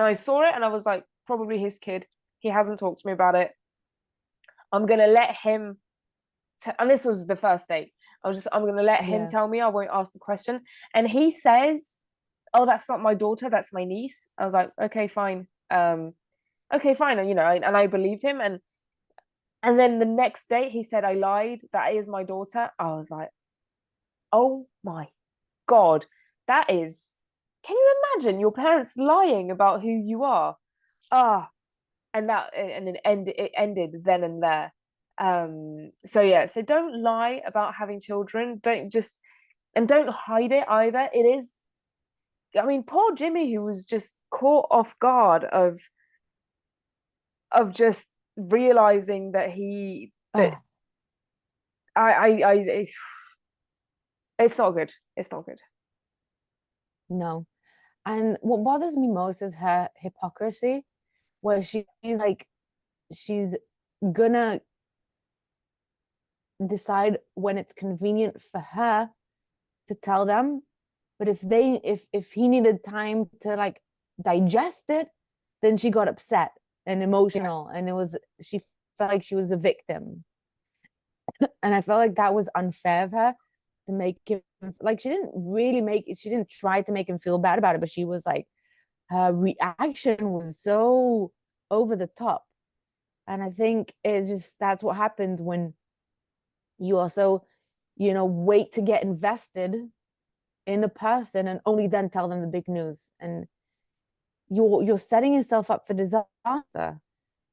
And I saw it and I was like, probably his kid. He hasn't talked to me about it. I'm gonna let him and this was the first date. I'm gonna let him Yeah. tell me. I won't ask the question. And he says, "Oh, that's not my daughter. That's my niece." I was like, "Okay, fine. Okay, fine." And I believed him. And then the next day he said, "I lied. That is my daughter." I was like, "Oh my God, that is." Can you imagine your parents lying about who you are? Ah, and it ended then and there. So yeah, so don't lie about having children. Don't hide it either. It is, I mean, poor Jimmy, who was just caught off guard of just realizing that he that Oh, I it's not good. It's not good. no. And what bothers me most is her hypocrisy, where she's like, she's gonna decide when it's convenient for her to tell them. But if he needed time to like digest it, then she got upset and Yeah. emotional, and she felt like she was a victim. And I felt like that was unfair of her to make him, like, she didn't try to make him feel bad about it, but she was like, her reaction was so over the top. And I think it's just, that's what happens when you also, wait to get invested in a person and only then tell them the big news. And you're setting yourself up for disaster,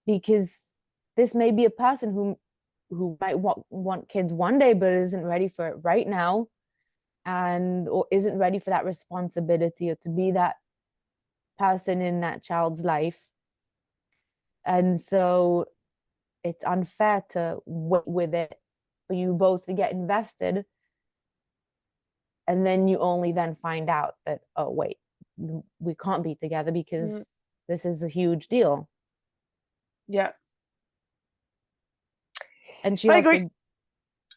because this may be a person who might want kids one day but isn't ready for it right now, and or isn't ready for that responsibility or to be that person in that child's life. And so it's unfair to wait with it for you both to get invested, and then you only then find out that, oh wait, we can't be together Mm, because this is a huge deal. yeah. And she I agree. also,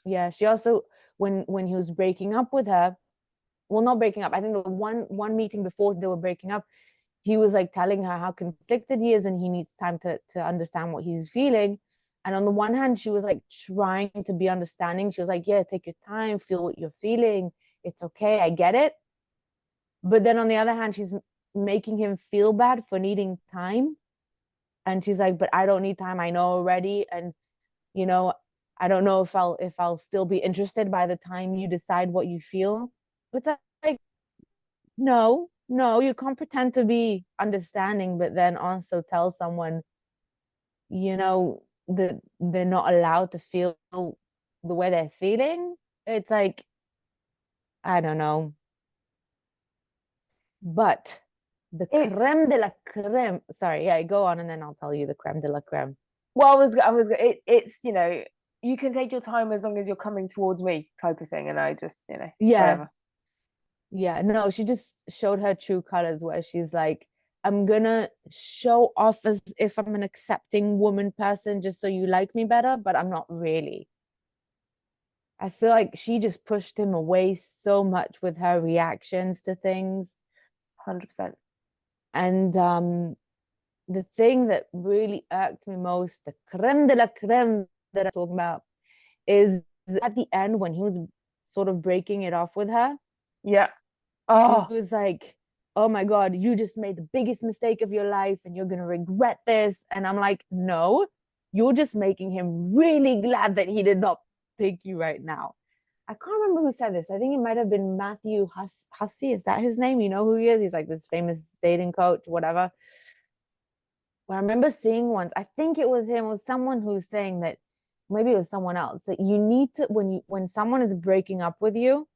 yeah, she also, when he was breaking up with her, well, not breaking up, I think the one meeting before they were breaking up, he was like telling her how conflicted he is and he needs time to understand what he's feeling. And on the one hand, she was like trying to be understanding. She was like, yeah, take your time, feel what you're feeling, it's okay, I get it. But then on the other hand, she's making him feel bad for needing time. And she's like, but I don't need time, I know already. And you know, I don't know if I'll still be interested by the time you decide what you feel. It's like, no, you can't pretend to be understanding, but then also tell someone, that they're not allowed to feel the way they're feeling. It's like, I don't know. But the It's creme de la creme, sorry, yeah, go on and then I'll tell you the creme de la creme. well, it's you can take your time as long as you're coming towards me type of thing, and I just Yeah, whatever. yeah, no, she just showed her true colors where she's like, I'm gonna show off as if I'm an accepting woman person just so you like me better, but I'm not really. I feel like she just pushed him away so much with her reactions to things. 100%. And the thing that really irked me most, the creme de la creme that I'm talking about, is at the end when he was sort of breaking it off with her. Yeah. He Oh, was like, oh my God, you just made the biggest mistake of your life and you're going to regret this. And I'm like, no, you're just making him really glad that he did not pick you right now. I can't remember who said this. I think it might have been Matthew Hussey. Is that his name? You know who he is? He's like this famous dating coach, whatever. Well, I remember seeing once, I think it was him, it was someone who's saying that, maybe it was someone else, that you need to, when someone is breaking up with you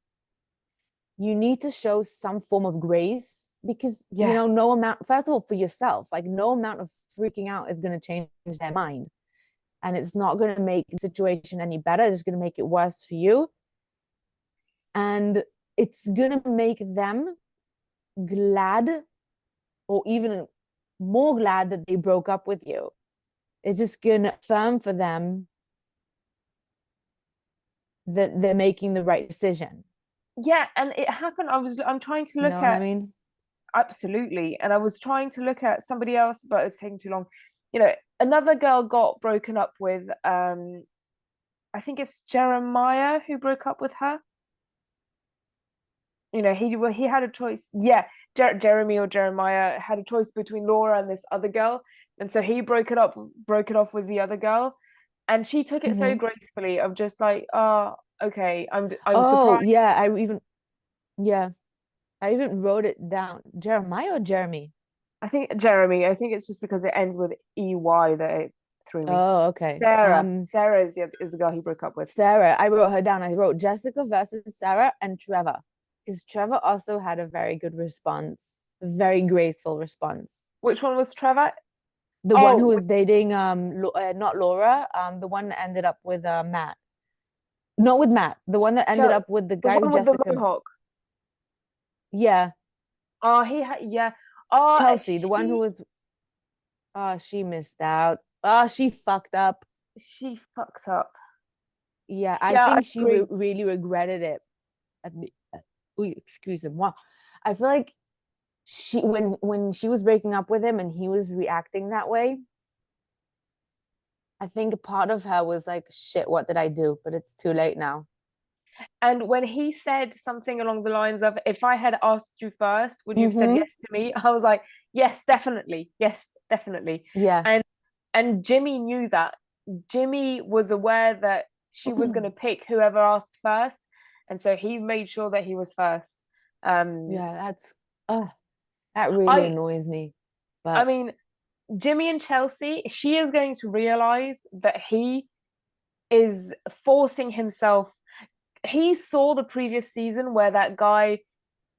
need to show some form of grace, because yeah. no amount, first of all, for yourself, like no amount of freaking out is going to change their mind, and it's not going to make the situation any better, it's just going to make it worse for you, and it's going to make them glad, or even more glad that they broke up with you. It's just going to affirm for them that they're making the right decision. Yeah, and it happened. I'm trying to You look know what I at mean? absolutely. And I was trying to look at somebody else, but it's taking too long. You know, another girl got broken up with. I think it's Jeremiah who broke up with her. You know, he had a choice. Yeah, Jeremy or Jeremiah had a choice between Laura and this other girl, and so he broke it off with the other girl, and she took it so Hmm. gracefully of just like, oh, okay, I'm Oh, surprised. yeah, yeah, I even wrote it down. Jeremiah or Jeremy? I think Jeremy. I think it's just because it ends with EY that it threw me. Oh, okay. Sarah is the girl he broke up with. Sarah, I wrote her down. I wrote Jessica versus Sarah and Trevor. Because Trevor also had a very good response, a very graceful response. Which one was Trevor? The one who Oh, was dating not Laura, the one that ended up with Matt. Not with Matt, the one that ended up with the the guy who one with the Jessica, mohawk. yeah, Oh, he had yeah. Oh, Chelsea, the one who was, oh, she missed out. Oh, she fucked up. she fucked up. Yeah, I Yeah, I think she agree. really regretted it at the, ooh, excuse me. Wow. I feel like she when she was breaking up with him and he was reacting that way, I think a part of her was like, shit, what did I do? But it's too late now. And when he said something along the lines of, if I had asked you first, would you have said Mm-hmm. yes to me? I was like, yes, definitely. Yes, definitely. Yeah. And Jimmy knew that. Jimmy was aware that she was going to pick whoever asked first. And so he made sure that he was first. Um, Yeah, uh, that really I annoys me. I But mean, Jimmy and Chelsea, she is going to realize that he is forcing himself. He saw the previous season where that guy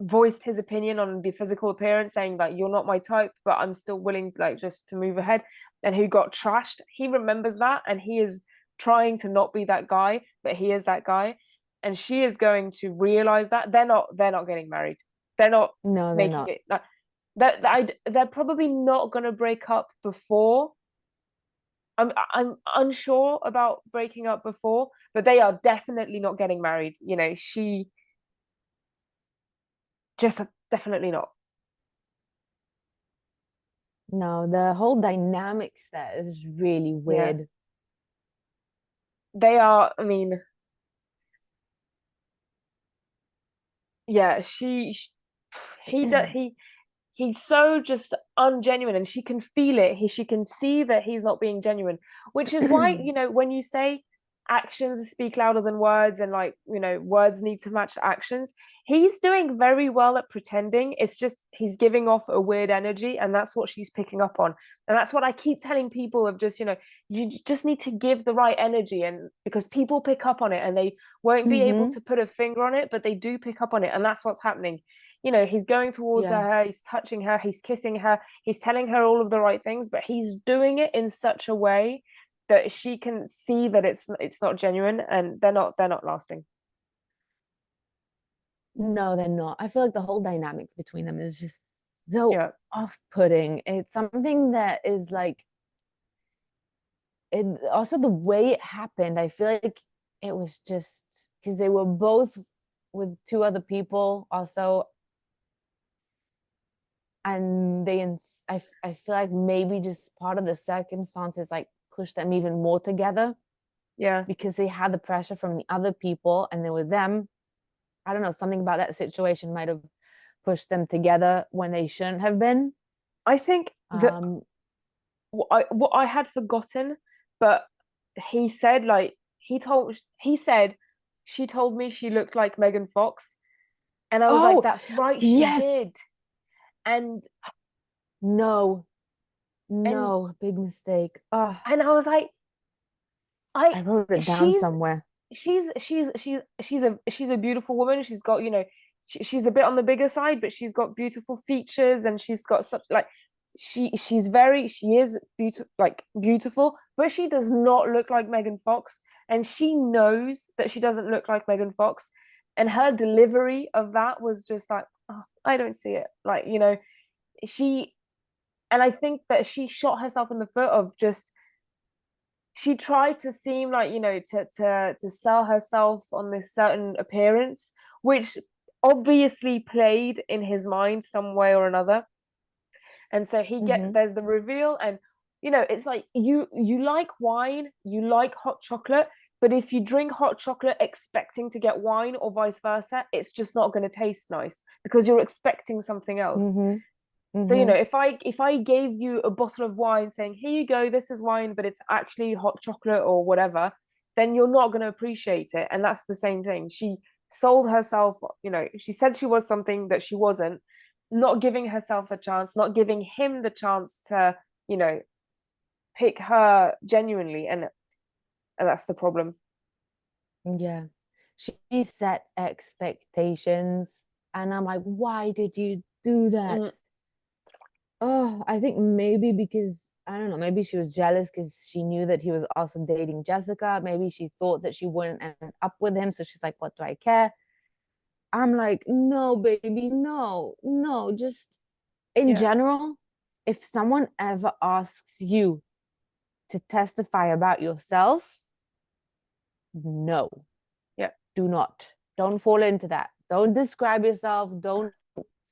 voiced his opinion on the physical appearance, saying that you're not my type, but I'm still willing like just to move ahead, and who got trashed. He remembers that, and he is trying to not be that guy, but he is that guy. And she is going to realize that they're not getting married. They're not no, they're making not. it they're probably not going to break up before. I'm unsure about breaking up before, but they are definitely not getting married. You know, she just definitely not. No, the whole dynamics there is really Yeah, weird. they are. I mean, yeah, he does he's so just ungenuine, and she can feel it. She can see that he's not being genuine, which is why, when you say actions speak louder than words, and like, words need to match actions, he's doing very well at pretending. It's just he's giving off a weird energy, and that's what she's picking up on. And that's what I keep telling people of just, you just need to give the right energy, and because people pick up on it, and they won't be able Mm-hmm. to put a finger on it, but they do pick up on it, and that's what's happening. He's going towards Yeah. her, he's touching her, he's kissing her, he's telling her all of the right things, but he's doing it in such a way that she can see that it's not genuine, and they're not lasting. No, they're not. I feel like the whole dynamics between them is just so Yeah. off-putting. It's something that is like it also the way it happened. I feel like it was just because they were both with two other people also, and I feel like maybe just part of the circumstances like pushed them even more together Yeah. because they had the pressure from the other people and they were them. I don't know, something about that situation might have pushed them together when they shouldn't have been. I think that Um, what I had forgotten, but he said, like, he said she told me she looked like Megan Fox, and I was like, oh, that's right, she yes. did. and No, and no, big mistake. Oh, and I was like, I I wrote it down she's somewhere. she's a beautiful woman. She's got, she's a bit on the bigger side, but she's got beautiful features, and she's got such like she is beautiful, like beautiful, but she does not look like Megan Fox, and she knows that she doesn't look like Megan Fox, and her delivery of that was just like, oh, I don't see it, like, she and I think that she shot herself in the foot of just she tried to seem like, to sell herself on this certain appearance, which obviously played in his mind some way or another. And so there's the reveal, and it's like you like wine, you like hot chocolate, but if you drink hot chocolate expecting to get wine or vice versa, it's just not going to taste nice because you're expecting something else. Mm-hmm. So Mm-hmm. if I gave you a bottle of wine saying, here you go, this is wine, but it's actually hot chocolate or whatever, then you're not going to appreciate it. And that's the same thing. She sold herself, she said she was something that she wasn't, not giving herself a chance, not giving him the chance to, pick her genuinely. And that's the problem. Yeah. She set expectations, and I'm like, why did you do that? Mm, Oh, I think maybe because I don't know, maybe she was jealous because she knew that he was also dating Jessica. Maybe she thought that she wouldn't end up with him. So she's like, what do I care? I'm like, no, baby, no, no. Just in yeah, general, if someone ever asks you to testify about yourself, no, yeah, do not. Don't fall into that. Don't describe yourself. Don't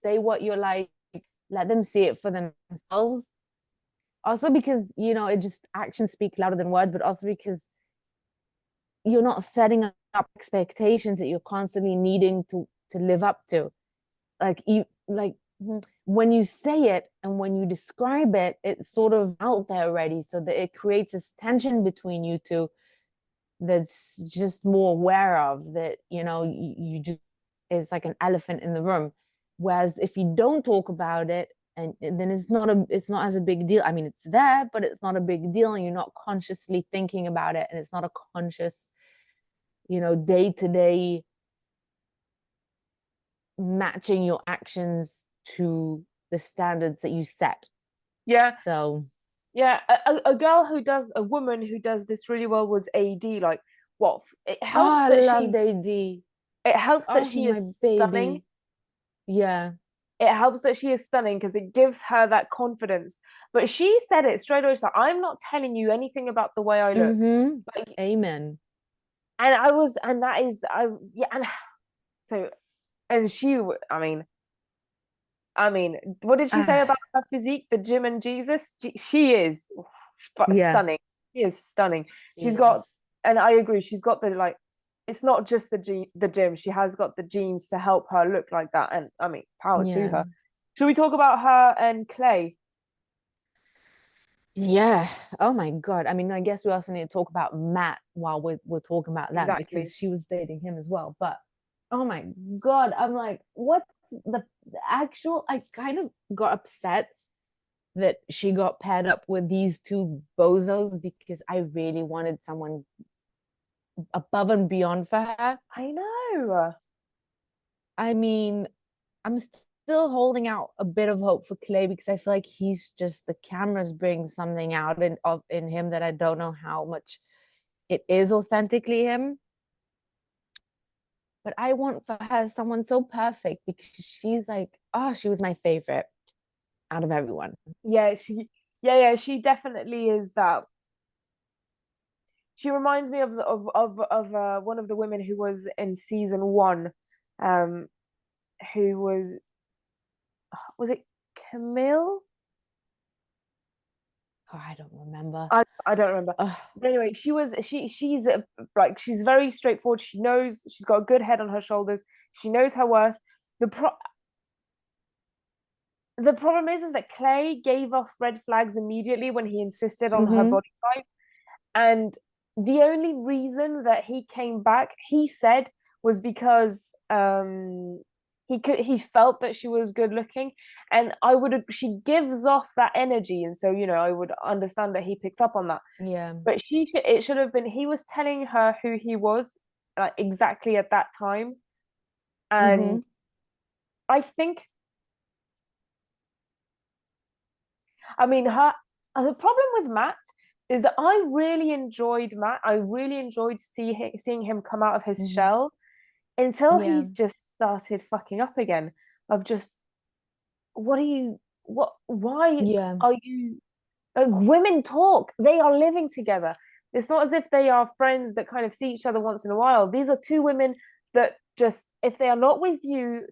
say what you're like. Let them see it for themselves. Also because, it just actions speak louder than words, but also because you're not setting up expectations that you're constantly needing to live up to. When you say it and when you describe it, it's sort of out there already, so that it creates this tension between you two that's just more aware of that, you just, it's like an elephant in the room. Whereas if you don't talk about it, and then it's not as a big deal. I mean, it's there, but it's not a big deal, and you're not consciously thinking about it, and it's not a conscious, day to day matching your actions to the standards that you set. yeah. So, Yeah, a woman who does this really well was AD. Like, what? It oh, helps I that loved AD. it helps that Oh, she my is stunning. baby. Yeah. It helps that she is stunning because it gives her that confidence. But she said it straight away. So I'm not telling you anything about the way I look. Mm-hmm. Like, Amen. and I was, and that is, I yeah, and so, and she, I mean, what did she say Ah, about her physique? The gym and Jesus. She is yeah, stunning. She is stunning. she She's got, is. and I agree. She's got the like. It's not just the gym. She has got the genes to help her look like that. And I mean, power to Yeah. her. Should we talk about her and Clay? Yeah. Oh my God. I mean, I guess we also need to talk about Matt while we're talking about that, because Exactly. she was dating him as well. But oh my God, I'm like, what's the actual? I kind of got upset that she got paired up with these two bozos because I really wanted someone above and beyond for her. I know. I mean, I'm still holding out a bit of hope for Clay because I feel like he's just, the cameras bring something out in him that I don't know how much it is authentically him. But I want for her someone so perfect because she's like, oh, she was my favorite out of everyone. Yeah, yeah, she definitely is that. She reminds me of one of the women who was in season one, um, who was it Camille? Oh, I don't remember. I don't remember. Oh, But anyway, she's like she's very straightforward. She knows she's got a good head on her shoulders. She knows her worth. The problem is that Clay gave off red flags immediately when he insisted on her mm-hmm. body type. And the only reason that he came back, he said, was because he felt that she was good looking, and she gives off that energy, and so I would understand that he picked up on that. Yeah. But it should have been he was telling her who he was, like exactly at that time. Mm-hmm. And I think, I mean, the problem with Matt is that I really enjoyed Matt. I really enjoyed seeing him come out of his Mm-hmm. shell until Yeah. he's just started fucking up again. Of just, what are you? What? Why Yeah. are you? Like, women talk. They are living together. It's not as if they are friends that kind of see each other once in a while. These are two women that just if they are not with you